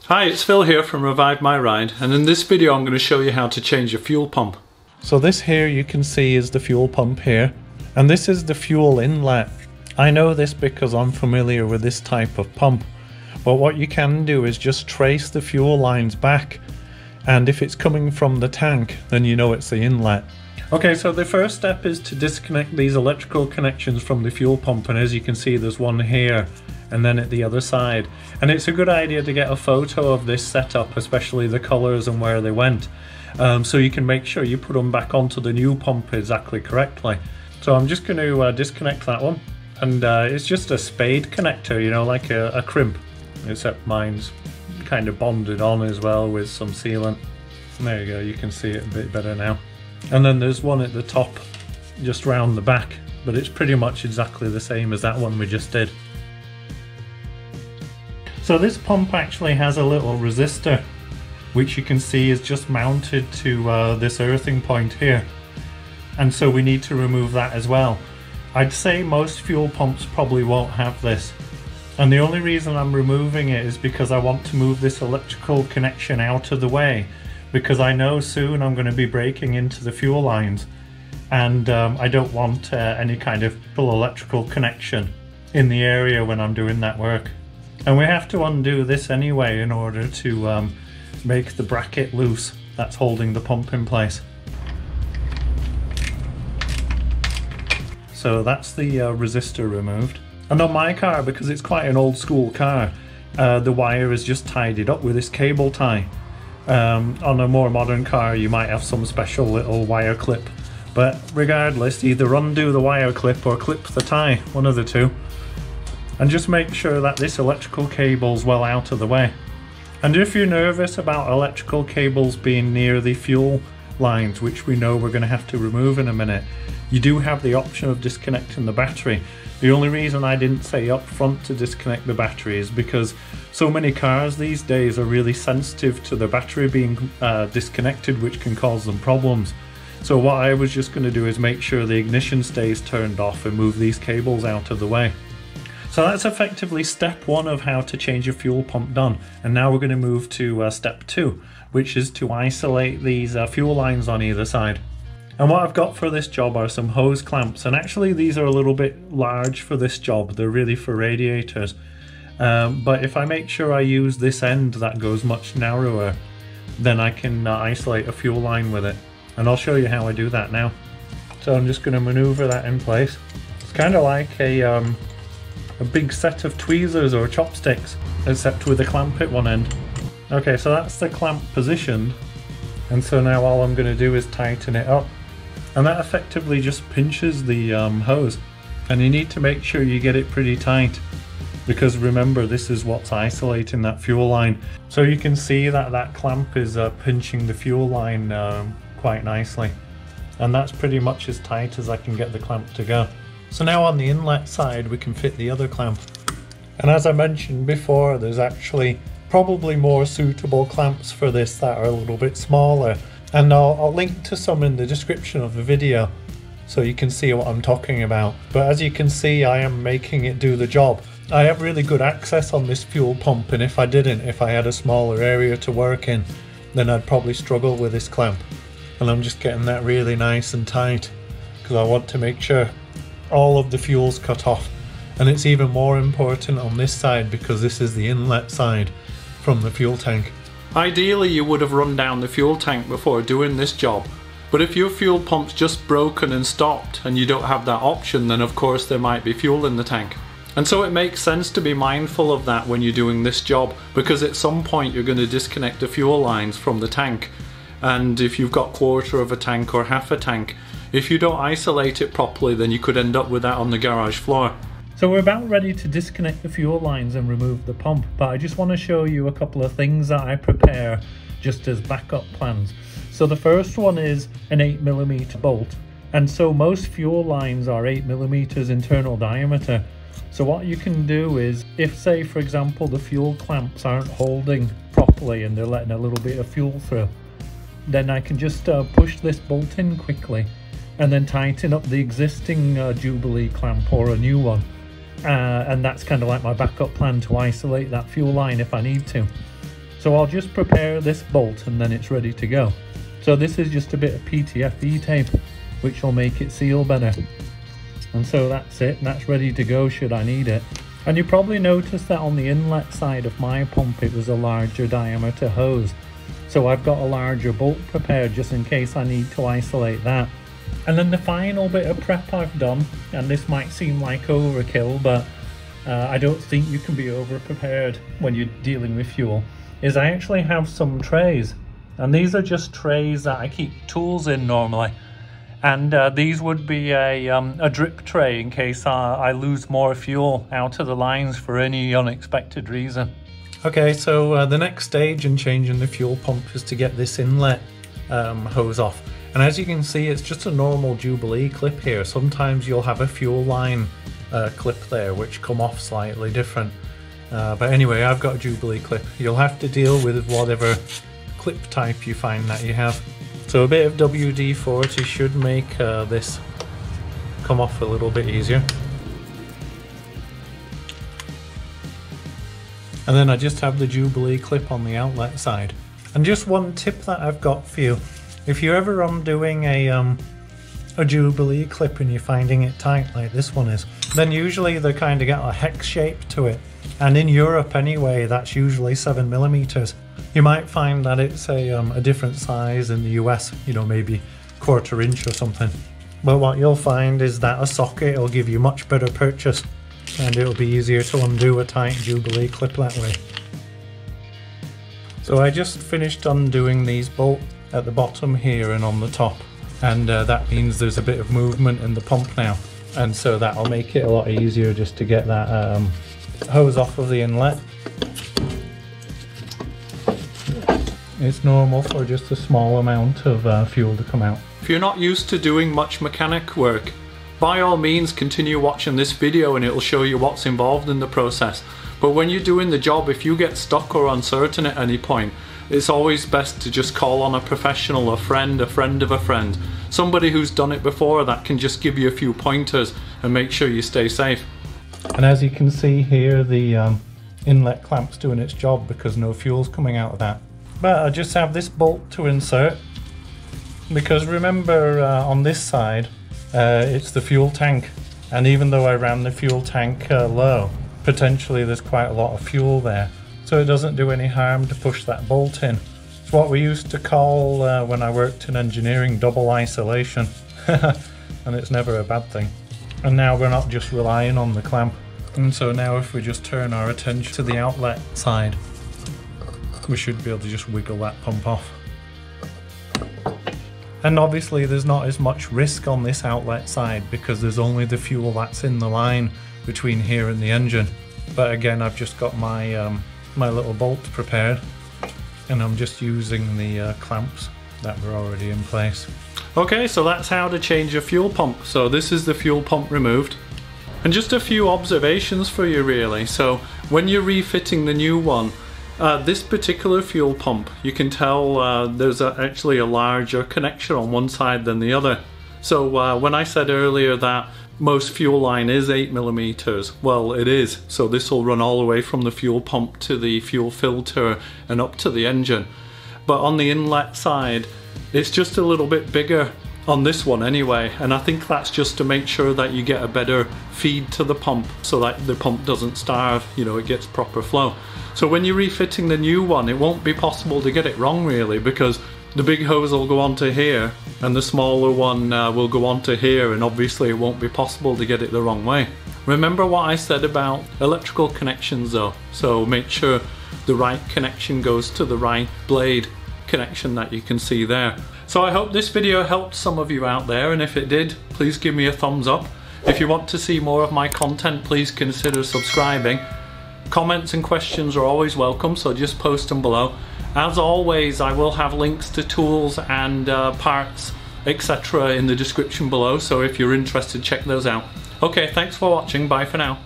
Hi, it's Phil here from Revive My Ride, and in this video I'm going to show you how to change your fuel pump. So this here you can see is the fuel pump here, and this is the fuel inlet. I know this because I'm familiar with this type of pump, but what you can do is just trace the fuel lines back, and if it's coming from the tank then you know it's the inlet. Okay, so the first step is to disconnect these electrical connections from the fuel pump, and as you can see there's one here and then at the other side, and it's a good idea to get a photo of this setup, especially the colours and where they went, so you can make sure you put them back onto the new pump exactly correctly. So I'm just going to disconnect that one, and it's just a spade connector, you know, like a crimp, except mine's kind of bonded on as well with some sealant. There you go, you can see it a bit better now. And then there's one at the top just round the back, but it's pretty much exactly the same as that one we just did. So this pump actually has a little resistor, which you can see is just mounted to this earthing point here, and so we need to remove that as well. I'd say most fuel pumps probably won't have this, and the only reason I'm removing it is because I want to move this electrical connection out of the way, because I know soon I'm going to be breaking into the fuel lines, and I don't want any kind of full electrical connection in the area when I'm doing that work. And we have to undo this anyway in order to make the bracket loose that's holding the pump in place. So that's the resistor removed. And on my car, because it's quite an old school car, the wire is just tied up with this cable tie. On a more modern car you might have some special little wire clip, but regardless, either undo the wire clip or clip the tie, one of the two. And just make sure that this electrical cable's well out of the way. And if you're nervous about electrical cables being near the fuel lines, which we know we're going to have to remove in a minute, you do have the option of disconnecting the battery. The only reason I didn't say up front to disconnect the battery is because so many cars these days are really sensitive to the battery being disconnected, which can cause them problems. So what I was just going to do is make sure the ignition stays turned off and move these cables out of the way. So that's effectively step one of how to change your fuel pump done, and now we're going to move to step two, which is to isolate these fuel lines on either side. And what I've got for this job are some hose clamps, and actually these are a little bit large for this job, they're really for radiators, but if I make sure I use this end that goes much narrower, then I can isolate a fuel line with it, and I'll show you how I do that now. So I'm just going to maneuver that in place. It's kind of like a big set of tweezers or chopsticks, except with a clamp at one end. Okay, so that's the clamp positioned, and so now all I'm going to do is tighten it up, and that effectively just pinches the hose, and you need to make sure you get it pretty tight, because remember, this is what's isolating that fuel line. So you can see that that clamp is pinching the fuel line quite nicely, and that's pretty much as tight as I can get the clamp to go. So now on the inlet side we can fit the other clamp, and as I mentioned before, there's actually probably more suitable clamps for this that are a little bit smaller, and I'll link to some in the description of the video so you can see what I'm talking about. But as you can see, I am making it do the job. I have really good access on this fuel pump, and if I had a smaller area to work in, then I'd probably struggle with this clamp. And I'm just getting that really nice and tight because I want to make sure all of the fuel's cut off, and it's even more important on this side because this is the inlet side from the fuel tank. Ideally you would have run down the fuel tank before doing this job, but if your fuel pump's just broken and stopped and you don't have that option, then of course there might be fuel in the tank. And so it makes sense to be mindful of that when you're doing this job, because at some point you're going to disconnect the fuel lines from the tank, and if you've got quarter of a tank or half a tank, if you don't isolate it properly, then you could end up with that on the garage floor. So we're about ready to disconnect the fuel lines and remove the pump, but I just want to show you a couple of things that I prepare just as backup plans. So the first one is an 8mm bolt, and so most fuel lines are 8mm internal diameter. So what you can do is, if say for example the fuel clamps aren't holding properly and they're letting a little bit of fuel through, then I can just push this bolt in quickly and then tighten up the existing Jubilee clamp or a new one. And that's kind of like my backup plan to isolate that fuel line if I need to. So I'll just prepare this bolt and then it's ready to go. So this is just a bit of PTFE tape, which will make it seal better. And so that's it, and that's ready to go should I need it. And you probably noticed that on the inlet side of my pump it was a larger diameter hose. So I've got a larger bolt prepared just in case I need to isolate that. And then the final bit of prep I've done, and this might seem like overkill, but I don't think you can be over prepared when you're dealing with fuel, is I actually have some trays. And these are just trays that I keep tools in normally. And these would be a drip tray in case I lose more fuel out of the lines for any unexpected reason. Okay, so the next stage in changing the fuel pump is to get this inlet hose off. And as you can see, it's just a normal Jubilee clip here. Sometimes you'll have a fuel line clip there which come off slightly different. But anyway, I've got a Jubilee clip. You'll have to deal with whatever clip type you find that you have. So a bit of WD-40 should make this come off a little bit easier. And then I just have the Jubilee clip on the outlet side. And just one tip that I've got for you. If you're ever undoing a Jubilee clip and you're finding it tight like this one is, then usually they kind of get a hex shape to it. And in Europe anyway, that's usually 7mm. You might find that it's a different size in the US, you know, maybe 1/4 inch or something. But what you'll find is that a socket will give you much better purchase, and it'll be easier to undo a tight Jubilee clip that way. So I just finished undoing these bolts at the bottom here and on the top, and that means there's a bit of movement in the pump now, and so that'll make it a lot easier just to get that hose off of the inlet. It's normal for just a small amount of fuel to come out. If you're not used to doing much mechanic work, by all means continue watching this video and it'll show you what's involved in the process. But when you're doing the job, if you get stuck or uncertain at any point, it's always best to just call on a professional, a friend of a friend, somebody who's done it before that can just give you a few pointers and make sure you stay safe. And as you can see here, the inlet clamp's doing its job because no fuel's coming out of that. But I just have this bolt to insert, because remember on this side it's the fuel tank, and even though I ran the fuel tank low, potentially there's quite a lot of fuel there, so it doesn't do any harm to push that bolt in. It's what we used to call when I worked in engineering, double isolation. And it's never a bad thing. And now we're not just relying on the clamp. And so now if we just turn our attention to the outlet side, we should be able to just wiggle that pump off. And obviously there's not as much risk on this outlet side because there's only the fuel that's in the line between here and the engine. But again, I've just got my my little bolt prepared, and I'm just using the clamps that were already in place. Okay, so that's how to change a fuel pump. So this is the fuel pump removed. And just a few observations for you really. So when you're refitting the new one, this particular fuel pump, you can tell there's actually a larger connection on one side than the other. So when I said earlier that most fuel line is 8mm, well it is. So this will run all the way from the fuel pump to the fuel filter and up to the engine. But on the inlet side, it's just a little bit bigger on this one anyway, and I think that's just to make sure that you get a better feed to the pump so that the pump doesn't starve, you know, it gets proper flow. So when you're refitting the new one, it won't be possible to get it wrong really, because the big hose will go onto here and the smaller one will go onto here, and obviously it won't be possible to get it the wrong way. Remember what I said about electrical connections though, so make sure the right connection goes to the right blade connection that you can see there. So I hope this video helped some of you out there, and if it did, please give me a thumbs up. If you want to see more of my content, please consider subscribing. Comments and questions are always welcome, so just post them below. As always, I will have links to tools and parts, etc. in the description below, so if you're interested, check those out. Okay, thanks for watching, bye for now.